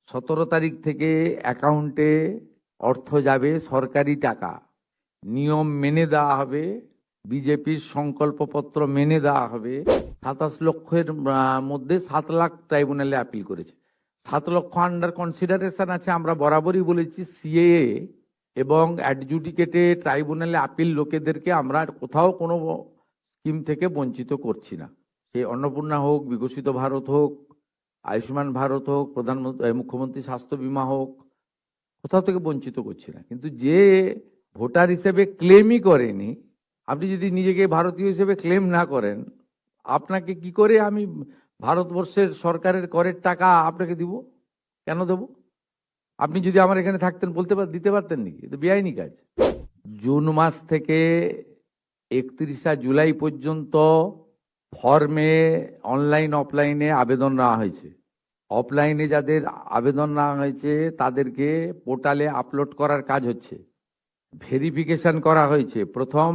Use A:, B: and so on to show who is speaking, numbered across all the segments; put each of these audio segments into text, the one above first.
A: 17 তারিখ থেকে অ্যাকাউন্টে অর্থ যাবে, সরকারি টাকা, নিয়ম মেনে দেওয়া হবে, বিজেপির সংকল্পপত্র মেনে দেওয়া হবে। 27 লক্ষের মধ্যে 7 লাখ ট্রাইব্যুনালে আপিল করেছে। 7 লক্ষ আন্ডার কনসিডারেশন আছে। আমরা বরাবরই বলেছি সিএএ এবং অ্যাডজুডিকেটে ট্রাইব্যুনালে আপিল লোকেদেরকে আমরা কোথাও কোনো স্কিম থেকে বঞ্চিত করছি না। সে অন্নপূর্ণা হোক, বিকশিত ভারত হোক, আয়ুষ্মান ভারত হোক, মুখ্যমন্ত্রী স্বাস্থ্য বীমা হোক, কোথাও থেকে বঞ্চিত করছি না। কিন্তু যে ভোটার হিসেবে ক্লেমই করেনি, আপনি যদি নিজেকে ভারতীয় হিসেবে ক্লেম না করেন, আপনাকে কি করে আমি ভারতবর্ষের সরকারের করের টাকা আপনাকে দিব? কেন দেব? আপনি যদি আমার এখানে থাকতেন দিতে পারতেন নাকি? এটা বেআইনি কাজ। জুন মাস থেকে 31 জুলাই পর্যন্ত ফর্মে অনলাইন অফলাইনে আবেদন নেওয়া হয়েছে। অফলাইনে যাদের আবেদন নেওয়া হয়েছে তাদেরকে পোর্টালে আপলোড করার কাজ হচ্ছে, ভেরিফিকেশন করা হয়েছে। প্রথম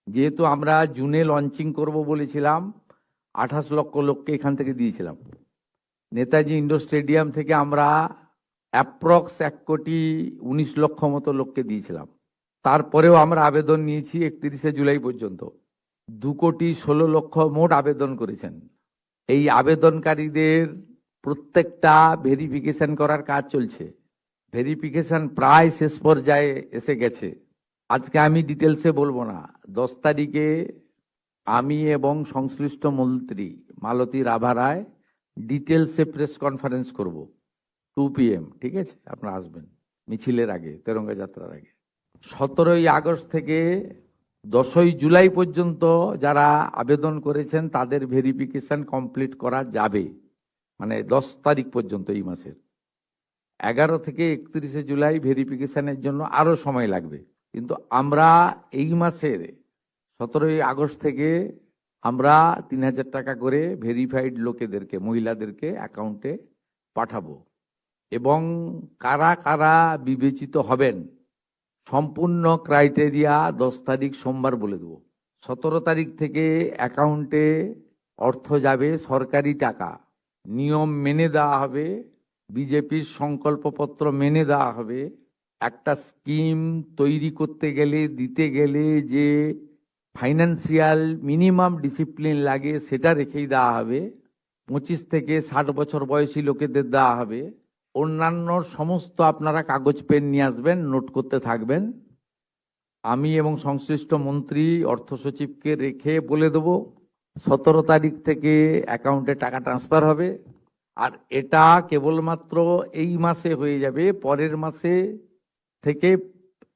A: যেহেতু আমরা জুনে লঞ্চিং করব বলেছিলাম, 28 লক্ষ লোককে এখান থেকে দিয়েছিলাম। নেতাজি ইন্ডোর স্টেডিয়াম থেকে আমরা অ্যাপ্রক্স 1,19,00,000 মতো লোককে দিয়েছিলাম। তারপরেও আমরা আবেদন নিয়েছি 31 জুলাই পর্যন্ত। 2,16,00,000 মোট আবেদন করেছেন। এই আবেদনকারীদের প্রত্যেকটা ভেরিফিকেশন করার কাজ চলছে। ভেরিফিকেশন প্রায় শেষ পর্যায়ে এসে গেছে। আজকে আমি ডিটেলসে বলবো না। 10 তারিখে আমি এবং সংশ্লিষ্ট মন্ত্রী মালতী রাভা রায় ডিটেলসে প্রেস কনফারেন্স করব 2 PM। ঠিক আছে, আপনারা আসবেন মিছিলের আগে, তেরঙ্গা যাত্রার আগে। 17 আগস্ট থেকে 10 জুলাই পর্যন্ত যারা আবেদন করেছেন তাদের ভেরিফিকেশন কমপ্লিট করা যাবে, মানে 10 তারিখ পর্যন্ত এই মাসের। 11 থেকে 31 জুলাই ভেরিফিকেশনের জন্য আরো সময় লাগবে। কিন্তু আমরা এই মাসের 17 আগস্ট থেকে আমরা 3,000 টাকা করে ভেরিফাইড লোকেদেরকে, মহিলাদেরকে অ্যাকাউন্টে পাঠাবো। এবং কারা কারা বিবেচিত হবেন সম্পূর্ণ ক্রাইটেরিয়া 10 তারিখ সোমবার বলে দেবো। 17 তারিখ থেকে অ্যাকাউন্টে অর্থ যাবে, সরকারি টাকা, নিয়ম মেনে দেওয়া হবে, বিজেপির সংকল্পপত্র মেনে দেওয়া হবে। একটা স্কিম তৈরি করতে গেলে, দিতে গেলে যে ফাইন্যান্সিয়াল মিনিমাম ডিসিপ্লিন লাগে সেটা রেখেই দেওয়া হবে। 25 থেকে 60 বছর বয়সী লোকেদের দেওয়া হবে। অন্যান্য সমস্ত আপনারা কাগজ পেন নিয়ে আসবেন, নোট করতে থাকবেন। আমি এবং সংশ্লিষ্ট মন্ত্রী অর্থ সচিবকে রেখে বলে দেব 17 তারিখ থেকে অ্যাকাউন্টে টাকা ট্রান্সফার হবে। আর এটা কেবলমাত্র এই মাসে হয়ে যাবে। পরের মাসে থেকে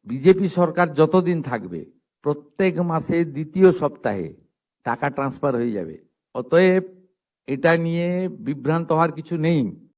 A: বিজেপি সরকার যতদিন থাকবে প্রত্যেক মাসে দ্বিতীয় সপ্তাহে টাকা ট্রান্সফার হয়ে যাবে। অতএব এটা নিয়ে বিভ্রান্ত হওয়ার কিছু নেই।